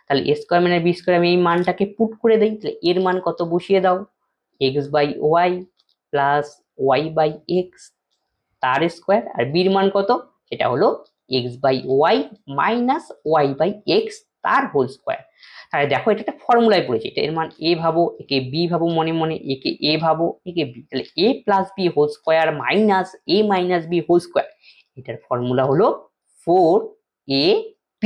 তাহলে a square minus b square আমি এই মানটাকে পুট করে দিই, তাহলে এর মান কত বসিয়ে দাও, x by y plus y by x তার স্কোয়ার, আর b এর মান কত, সেটা হলো x by y minus y by x তার হোল স্কোয়ার। তাহলে দেখো এটা একটা ফর্মুলায় পড়েছে, এটা এর মান a ভাবো, একে b ভাবো, মনে মনে একে a ভাবো, একে b। তাহলে a plus b whole square minus a minus b whole square, এটার ফর্মুলা হলো 4ab।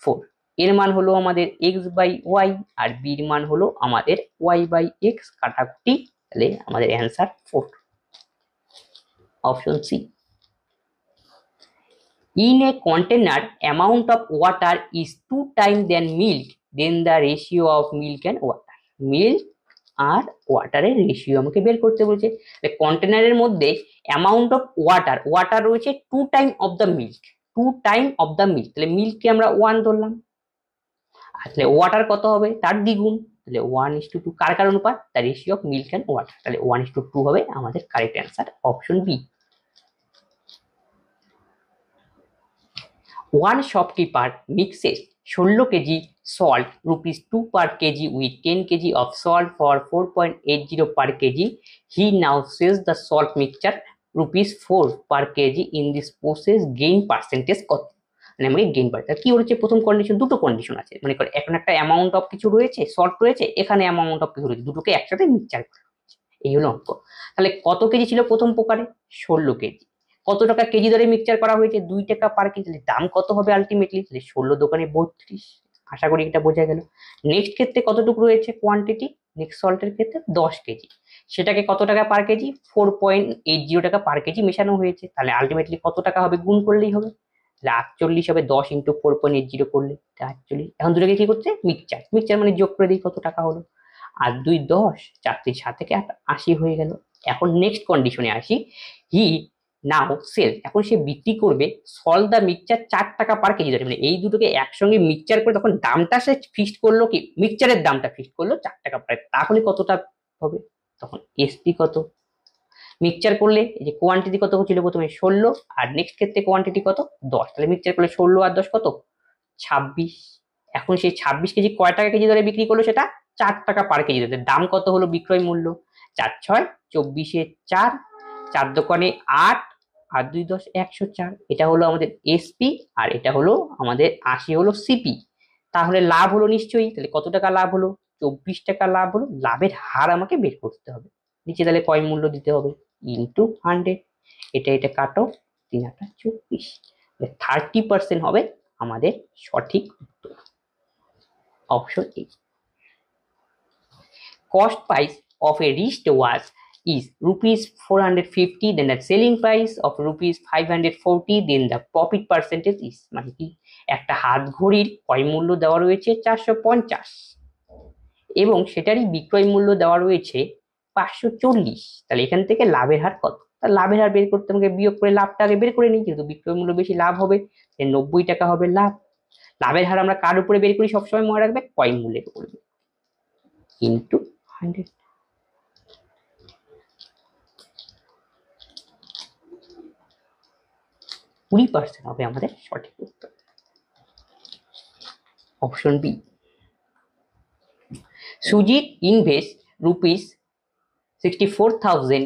4 এর মান হলো আমাদের x বাই y আর b এর মান হলো আমাদের y বাই x, কাটাকুটি, তাহলে আমাদের answer 4। Option C. In a container, amount of water is 2 times than milk, then the ratio of milk and water. Milk আর ওয়াটারের রেশিও আমাকে বের করতে বলছে। কন্টেনারের মধ্যে অ্যামাউন্ট অফ ওয়াটার রয়েছে 2 time of the milk, 2 time of the milk. তাহলে মিল্ককে আমরা 1 ধরলাম, আর তাহলে ওয়াটার কত হবে তার দ্বিগুণ, তাহলে 1:2 কার কার অনুপাত, the ratio of milk and water, তাহলে 1:2 হবে আমাদের correct answer, option B. One shopkeeper mixes 16 kg salt ₹2 per kg with 10 kg of salt for 4.80 per kg. He now sells the salt mixture ₹4 per kg. In this process gain percentage কত, মানে আমাকে gain percent কি হচ্ছে, প্রথম condition, দুটো condition আছে, মানে করে এখন একটা অ্যামাউন্ট অফ কিছু রয়েছে, সল্ট রয়েছে, এখানে অ্যামাউন্ট অফ কিছু রয়েছে, দুটোকে একসাথে মিক্সচার করা হচ্ছে, এই হলো অঙ্ক। তাহলে কত কেজি ছিল প্রথম প্রকারে, 16 কেজি, কত টাকা কেজি দরে মিক্সচার করা হয়েছে, 2 টাকা পার কেজি, দাম কত হবে আলটিমেটলি, 16 দোকানে 32, আশা করি এটা বোঝা গেল। নেক্সট ক্ষেত্রে কতটুকু রয়েছে কোয়ান্টিটি, নেক্সট সল্টের ক্ষেত্রে 10 কেজি, সেটাকে কত টাকা পার কেজি, 4.80 টাকা পার কেজি মেশানো হয়েছে, তাহলে আলটিমেটলি কত টাকা হবে, গুণ করলেই হবে, 48 হবে, 10 × 4.80 করলে 48। এখন দুটোকে কি করছে, মিক্সচার, মিক্সচার মানে যোগ করে দিই কত টাকা হলো, আর 2 10, 4 3 7 থেকে 80 হয়ে গেল। এখন নেক্সট কন্ডিশনে আসি, হি নাও সেল, এখন সে বিক্রি করবে সল দা মিক্সচার 4 টাকা পার কেজি ধরে, মানে এই দুটোকে একসঙ্গে মিক্সচার করে তখন দামটা সে ফিক্সড করলো, কি মিক্সচারের দামটা ফিক্সড করলো 4 টাকা পার, তাহলে কতটা হবে, তখন এসপি কত, মিক্সচার করলে এই যে কোয়ান্টিটি কত ছিল প্রথমে 16, আর নেক্সট ক্ষেত্রে কোয়ান্টিটি কত 10, তাহলে মিক্সচার করলে 16 আর 10 কত 26। এখন সেই 26 কেজি কয় টাকা কেজি ধরে বিক্রি করলো, সেটা 4 টাকা পার কেজি ধরে, দাম কত হলো বিক্রয় মূল্য, 4 6 24 4, 4 দোকানে 8 আর 2 10 104, এটা হলো আমাদের এসপি, আর এটা হলো আমাদের 80 হলো সিপি। তাহলে লাভ হলো নিশ্চয়ই, তাহলে কত টাকা লাভ হলো, 24 টাকা লাভ হলো, লাভের হার আমাকে বের করতে হবে, নিচে তাহলে কয় মূল্য দিতে হবে ইন্টু 100, এটা কাটো 3 8 24, 30% হবে আমাদের সঠিক উত্তর, option A. Cost price of a wrist watch is ₹450, then the selling price of ₹540, then the profit percentage is, মানে কি একটা হাত ঘড়ির ক্রয় মূল্য দেওয়া রয়েছে 450 এবং সেটারই বিক্রয় মূল্য দেওয়া রয়েছে 540, তাহলে এখান থেকে লাভের হার কত, তাহলে লাভের হার বের করতে আমাকে বিয়োগ করে লাভটা আগে বের করে নিই, যেহেতু বিক্রয় মূল্য বেশি লাভ হবে, 90 টাকা হবে লাভ। লাভের হার আমরা কার উপরে বের করি সবসময় মনে রাখবে, ক্রয় মূল্যের উপরে ইন্টু 100, 20% হবে আমাদের সঠিক উত্তর, option B. Sujit invests ₹64,000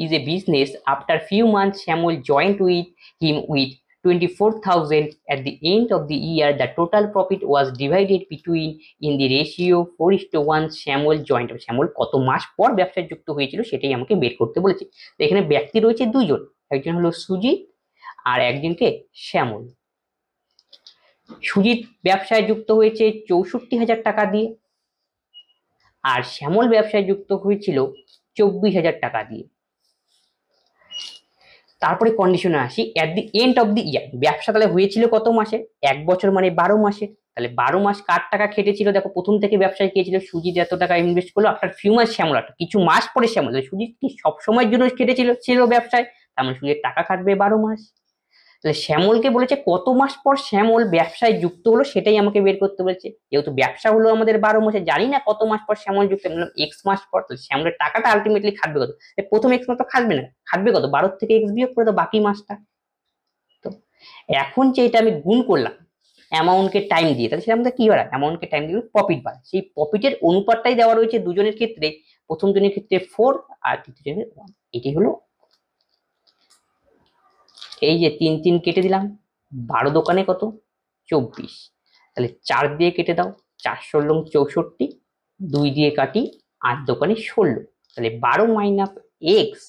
is a business. After few months, Samuel joined with him with 24,000. At the end of the year, the total profit was divided between in the ratio 4:1. Samuel joined. Samuel কত মাস পর ব্যবসায় যুক্ত হয়েছিল সেটাই আমাকে বের করতে বলেছে। এখানে ব্যক্তি রয়েছে দুজন, একজন হলো সুজিত আর একজনকে শ্যামল। সুজিত ব্যবসায় যুক্ত হয়েছে 64,000 টাকা দিয়ে, আর শ্যামল ব্যবসায় যুক্ত হয়েছিল 24,000 টাকা দিয়ে। তারপরে কন্ডিশনে আসি, এট দি এন্ড অফ দি ইয়ার, ব্যবসা তাহলে হয়েছিল কত মাসে, 1 বছর মানে 12 মাসের, তাহলে 12 মাস কার টাকা খেটেছিল, দেখো প্রথম থেকে ব্যবসায় কে ছিল, সুজিত এত টাকা ইনভেস্ট করলো, আফটার ফিউ মাস শ্যামল, কিছু মাস পরে শ্যামল, সুজিত কি সব সময়ের জন্য ছিল ব্যবসায়, তার মানে সুজিত টাকা খাটবে 12 মাস। তাহলে শ্যামলকে বলেছে কত মাস পর শ্যামল ব্যবসায় যুক্ত হলো সেটাই আমাকে বের করতে বলেছে, যেহেতু ব্যবসা হলো আমাদের 12 মাসে, জানি না কত মাস পর শ্যামল যুক্ত, বললাম এক্স মাস পর, তাহলে শ্যামলের টাকাটা আলটিমেটলি খাটবে কত, প্রথম এক্স মাস তো খাটবে না, খাটবে কত 12 থেকে এক্স বিয়োগ করে দাও বাকি মাসটা। তো এখন যে এটা আমি গুণ করলাম অ্যামাউন্টকে টাইম দিয়ে, তাহলে সেটা আমাদের কি হয়, অ্যামাউন্টকে টাইম দিয়ে প্রফিট বাড়ে, সেই প্রফিটের অনুপাতটাই দেওয়া রয়েছে দুজনের ক্ষেত্রে, প্রথম জনের ক্ষেত্রে 4 আর দ্বিতীয় জনের 1, এটি হলো। এই যে 3 3 কেটে দিলাম, 12 দোকানে কত 24, তাহলে 4 দিয়ে কেটে দাও, 4 × 64, 2 দিয়ে কাটি 8 দোকানে 16, তাহলে 12 minus x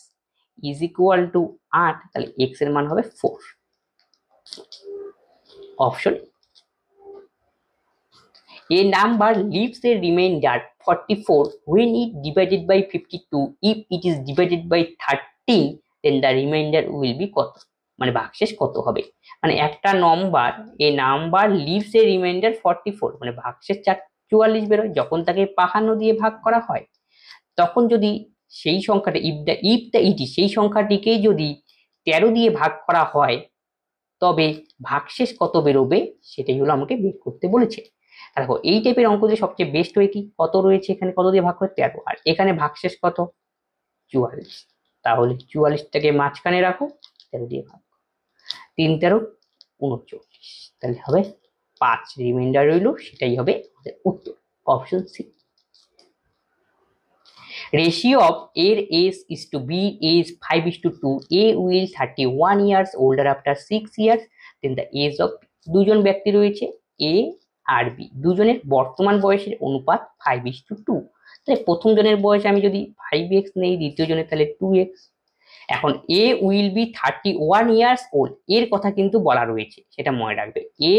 is equal to 8, তাহলে এক্স এর মান হবে 4, option A. Number leaves a remainder 44 when it divided by 52, if it is divided by 13 then the remainder will be কত, মানে ভাগশেষ কত হবে, মানে একটা নাম্বার, এই নাম্বার লিভস এ রিমাইন্ডার 44, মানে ভাগশেষ 44 বেরোয়, যখন তাকে 55 দিয়ে ভাগ করা হয়, তখন যদি সেই সংখ্যাটা ইফ দ্য ইটি সেই সংখ্যাটিকেই যদি 13 দিয়ে ভাগ করা হয় তবে ভাগশেষ কত বেরোবে সেটাই হলো আমাকে বের করতে বলেছে। দেখো এই টাইপের অঙ্ক দিয়ে সবচেয়ে বেস্ট হয় কি, কত রয়েছে এখানে, কত দিয়ে ভাগ করে 13, আর এখানে ভাগশেষ কত 44, তাহলে 44টাকে মাঝখানে রাখো, 13 দিয়ে ভাগ, 3 13 39, তাহলে হবে 5 রিমাইন্ডার রইলো, সেটাই হবে আমাদের উত্তর, option C. Ratio of A's age is to B is 5:2. A will 31 years older after 6 years then the age of B. দুজন ব্যক্তি রয়েছে A আর B, দুজনের বর্তমান বয়সের অনুপাত 5:2। তাহলে প্রথম জনের বয়স আমি যদি 5x নেই, দ্বিতীয় জনের তাহলে 2x। এখন A will be 31 years old, এর কথা কিন্তু বলা রয়েছে, সেটা মনে রাখবে। A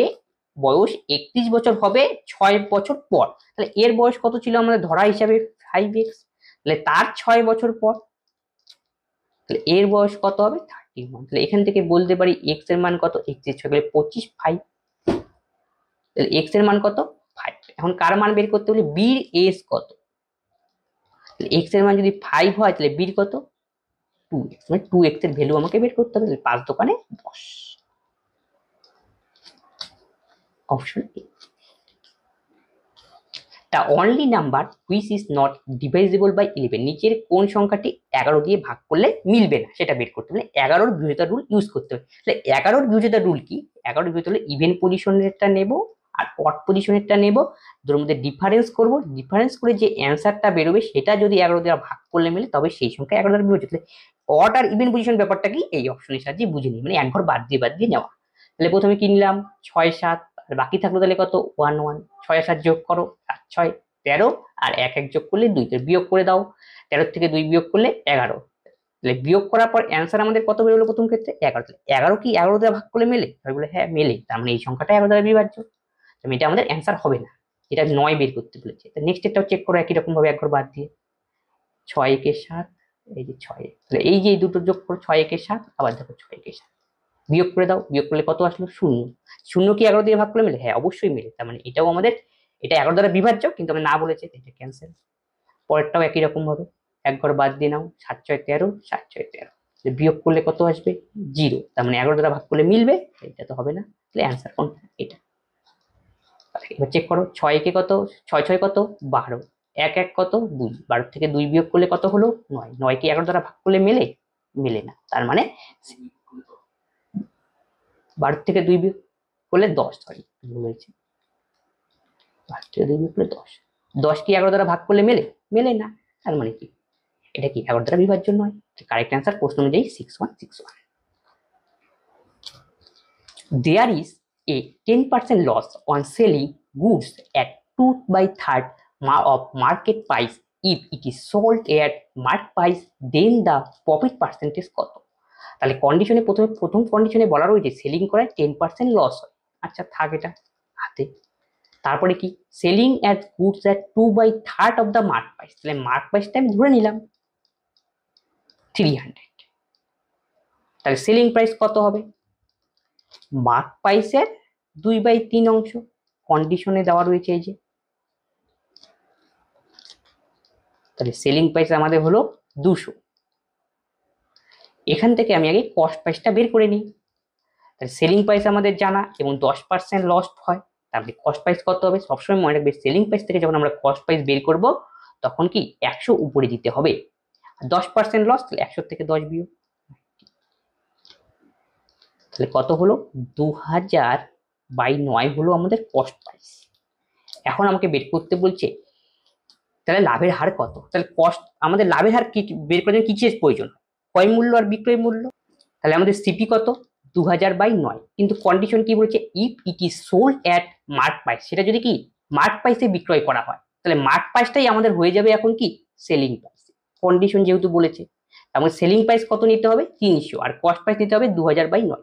বয়স 31 বছর হবে 6 বছর পর, তাহলে এর বয়স কত ছিল আমাদের ধরা হিসাবে 5x, তাহলে তার 6 বছর পর, তাহলে এর বয়স কত হবে 31। তাহলে এখান থেকে বলতে পারি x এর মান কত, x এর 6 গেলে 25, 5, তাহলে x এর মান কত 5। এখন কার মান বের করতে হলে b এর এজ কত, তাহলে x এর মান যদি 5 হয় তাহলে b এর কত 2x, মানে 2x এর ভ্যালু আমাকে বের করতে হবে, 5 দোকানে 10, option A. The only number which is not divisible by 11, নিচের কোন সংখ্যাটি 11 দিয়ে ভাগ করলে মিলবে না সেটা বের করতে হবে, 11 বিজোড়তা রুল ইউজ করতে হবে। তাহলে 11 বিজোড়তা রুল কি, 11 বিজোড়তা হলে ইভেন পজিশনেরটা নেব আর অড পজিশনেরটা নেব, দুটোর মধ্যে ডিফারেন্স করব, ডিফারেন্স করে যে অ্যান্সারটা বেরোবে সেটা যদি 11 দিয়ে ভাগ করলে মিলে তবে সেই সংখ্যা 11 দ্বারা বিভাজ্য। তাহলে অড আর ইভেন পজিশন ব্যাপারটা কি এই অপশনের সাহায্যে বুঝে নিই, মানে এক ঘর বাদ দিয়ে নেওয়া। তাহলে প্রথমে কি নিলাম 6 7, আর বাকি থাকলো তাহলে কত 1 1, 6 আর 7 যোগ করো 7 6 13, আর 1 1 যোগ করলে 2, তাহলে বিয়োগ করে দাও, 13 থেকে 2 বিয়োগ করলে 11, তাহলে বিয়োগ করার পর অ্যান্সার আমাদের কত বেরোলো প্রথম ক্ষেত্রে 11, তাহলে 11 কি 11 দ্বারা ভাগ করলে মেলে, আমি বলে হ্যাঁ মেলে, তার মানে এই সংখ্যাটা 11 দ্বারা বিভাজ্য, তাহলে এটা আমাদের অ্যান্সার হবে না, এটা 9 বের করতে বলেছে। তো নেক্সট একটাও চেক করো একই রকম ভাবে এক ঘর বাদ দিয়ে, 6 1 7, এই যে 6, তাহলে এই যে দুটো যোগ করো 6 1 7, আবার দেখো 6 1 7, বিয়োগ করে দাও, বিয়োগ করলে কত আসলো 0, 0 কি 11 দিয়ে ভাগ করলে মেলে, হ্যাঁ অবশ্যই মেলে, তার মানে এটাও আমাদের, এটা 11 দ্বারা বিভাজ্য কিন্তু আমি না বলেছে, এটা ক্যান্সেল। পরেরটাও একই রকম ভাবে এক ঘর বাদ দিয়ে নাও, 7 6 13, 7 6 13, বিয়োগ করলে কত আসবে 0, তার মানে 11 দ্বারা ভাগ করলে মিলবে, এটা তো হবে না, তাহলে অ্যান্সার কোনটা এটা। এবার চেক করো 6 কে কত, 6 6 কত 12, 1 1 কত 2, 12 থেকে 2 বিয়োগ করলে কত হলো 9, 9 কি 11 দ্বারা ভাগ করলে মেলে, মেলে না, তার মানে 12 থেকে 2 বিয়োগ করলে 10, সরি ভুল হয়েছে, 12 থেকে 2 বিয়োগ করলে 10, 10 কি 11 দ্বারা ভাগ করলে মেলে, মেলে না, তার মানে কি এটা কি 11 দ্বারা বিভাজ্য নয়, কারেক্ট অ্যান্সার প্রশ্ন অনুযায়ী 6161। There is a 10% loss on selling goods at 2/3 of market price if it is sold at market price, then the profit percentage কত। তাহলে কন্ডিশনে প্রথম কন্ডিশনে বলা রয়েছে সেলিং করায় 10% লস হয়, আচ্ছা থাক এটা হাতে, তারপরে কি selling at goods at 2/3 of the mark price, তাহলে মার্ক প্রাইসটা আমি ধরে নিলাম 300, তাহলে সেলিং প্রাইস কত হবে মার্ক প্রাইসের 2/3 অংশ, কন্ডিশনে দেওয়া রয়েছে এই যে, তাহলে সেলিং প্রাইস আমাদের হলো 200, এখান থেকে আমি আগে কস্ট প্রাইসটা বের করে নিই, তাহলে সেলিং প্রাইস আমাদের জানা এবং 10% লস্ট হয়, তাহলে কস্ট প্রাইস কত হবে, সবসময় মনে রাখবে সেলিং প্রাইস থেকে যখন আমরা কস্ট প্রাইস বের করব তখন কি 100 উপরে দিতে হবে, আর 10% লস তাহলে 100 থেকে 10 বিয়োগ, তাহলে কত হলো 2000/9 হলো আমাদের কস্ট প্রাইস। এখন আমাকে বের করতে বলছে তাহলে লাভের হার কত, তাহলে কস্ট আমাদের লাভের হার কি বের করার জন্য কিসের প্রয়োজন, ক্রয় মূল্য আর বিক্রয় মূল্য, তাহলে আমাদের সিপি কত 2000/9, কিন্তু কন্ডিশন কি বলছে if it is sold at mark price, সেটা যদি কি মার্ক প্রাইসে বিক্রয় করা হয়, তাহলে মার্ক প্রাইসটাই আমাদের হয়ে যাবে এখন কি সেলিং প্রাইস, কন্ডিশন যেহেতু বলেছে, তাহলে সেলিং প্রাইস কত নিতে হবে 300, আর কস্ট প্রাইস নিতে হবে 2000/9,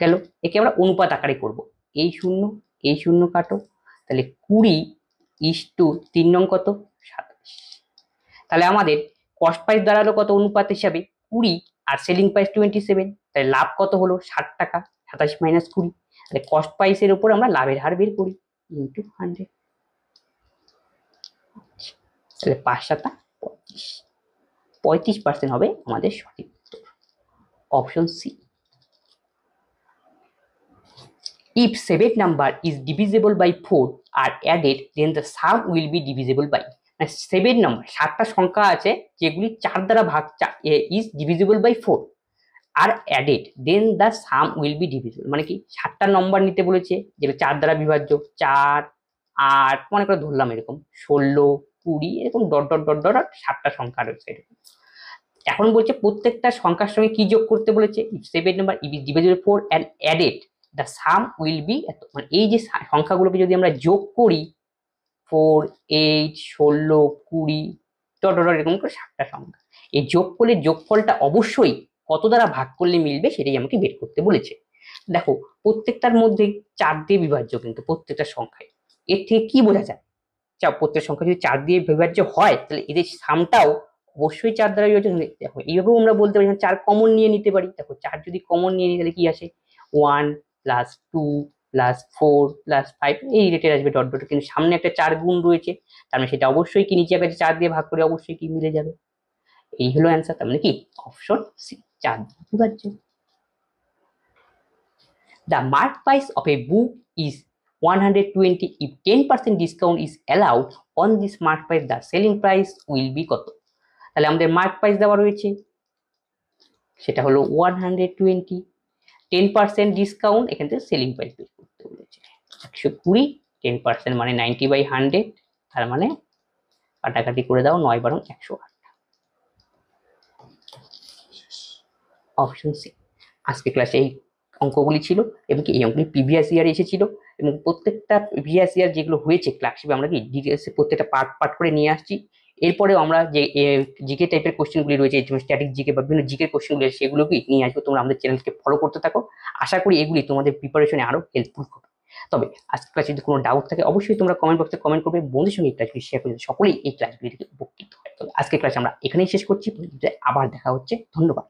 গেল। একে আমরা অনুপাত আকারে করব, এই শূন্য কাটো, তাহলে 20:3 নং কত 27, তাহলে আমাদের কস্ট প্রাইস দাঁড়ালো কত অনুপাত হিসাবে 20 আর সেলিং প্রাইস 27, তাহলে লাভ কত হলো 60 টাকা, 27 - 20, তাহলে কস্ট প্রাইসের উপর আমরা লাভের হার বের করি ইনটু 100, তাহলে 5 7 25, 35% হবে আমাদের সঠিক উত্তর, option C. If 7 number is divisible by 4 are added, then the sum will be divisible by, 7 নম্বর 7টা সংখ্যা আছে যেগুলি 4 দ্বারা ভাগ is divisible by 4 R added, then the sum will be divisible, মানে কি 7টা নম্বর নিতে বলেছে যেটা 4 দ্বারা বিভাজ্য, 4 8 মনে করে ধরলাম এরকম 16 20 এরকম ডট ডট ডট ডট 7টা সংখ্যা রয়েছে এরকম। এখন বলছে প্রত্যেকটা সংখ্যার সঙ্গে কি যোগ করতে বলেছে, if 7 number is divisible by 4 and added the sum will be, মানে এই যে সংখ্যাগুলোকে যদি আমরা যোগ করি 4 8 16 20 ডট ডট এরকম করে 7টা সংখ্যা, এই যোগ করলে যোগফলটা অবশ্যই কত দ্বারা ভাগ করলে মিলবে সেটাই আমাকে বের করতে বলেছে। দেখো প্রত্যেকটার মধ্যে 4 দিয়ে বিভাজ্য, কিন্তু প্রত্যেকটা সংখ্যায়, এর থেকে কি বোঝা যায়, প্রত্যেক সংখ্যা যদি 4 দিয়ে বিভাজ্য হয় তাহলে এদের সামটাও অবশ্যই 4 দ্বারা বিভাজ্য। দেখো এইভাবেও আমরা বলতে পারি 4 কমন নিয়ে নিতে পারি। দেখো 4 যদি কমন নিয়ে নিই তাহলে কি আসে 1 প্লাস 2 প্লাস 4 প্লাস 5 এই রিলেটেড আসবে ডট ডট, কিন্তু সামনে একটা 4 গুণ রয়েছে তার মানে সেটা অবশ্যই কি নিচে একটা 4 দিয়ে ভাগ করে অবশ্যই কি মিলে যাবে, এই হলো অ্যান্সার। তার মানে কি অপশন সি 4 দিয়ে বিভাজ্য। The mark price of a book is 120 if 10% discount is allowed on this mark price, the selling price will be কত। তাহলে আমাদের মার্ক প্রাইস দেওয়া রয়েছে সেটা হলো 120, 10% ডিসকাউন্ট, এখান থেকে সেলিং প্রাইস বের করতে বলেছে 120, 10% মানে 90/100, তার মানে কাটাকাটি করে দাও 9 বারং 108, অপশন সি। আজকে ক্লাসে এই অঙ্কগুলি ছিল এবং এই অঙ্কগুলি প্রিভিয়াস ইয়ার এসেছিল এবং প্রত্যেকটা প্রিভিয়াস ইয়ার যেগুলো হয়েছে ক্লাসে আমরা কি ডিটেলসে প্রত্যেকটা পার্ট পার্ট করে নিয়ে আসছি। এরপরেও আমরা যে জিকে টাইপের কোশ্চেনগুলি রয়েছে, স্ট্যাটিক জিকে বা বিভিন্ন জিকে কোশ্চেনগুলি সেগুলোকে নিয়ে আসবো। তোমরা আমাদের চ্যানেলকে ফলো করতে থাকো, আশা করি এগুলি তোমাদের প্রিপারেশনে আরো হেল্পফুল হবে। তবে আজকের ক্লাসে যদি কোনো ডাউট থাকে অবশ্যই তোমরা কমেন্ট বক্সে কমেন্ট করবে, বন্ধুদের সঙ্গে এই ক্লাসগুলি শেয়ার করবে, সকলেই এই ক্লাসগুলি থেকে উপকৃত হয়। তবে আজকের ক্লাস আমরা এখানেই শেষ করছি, আবার দেখা হচ্ছে, ধন্যবাদ।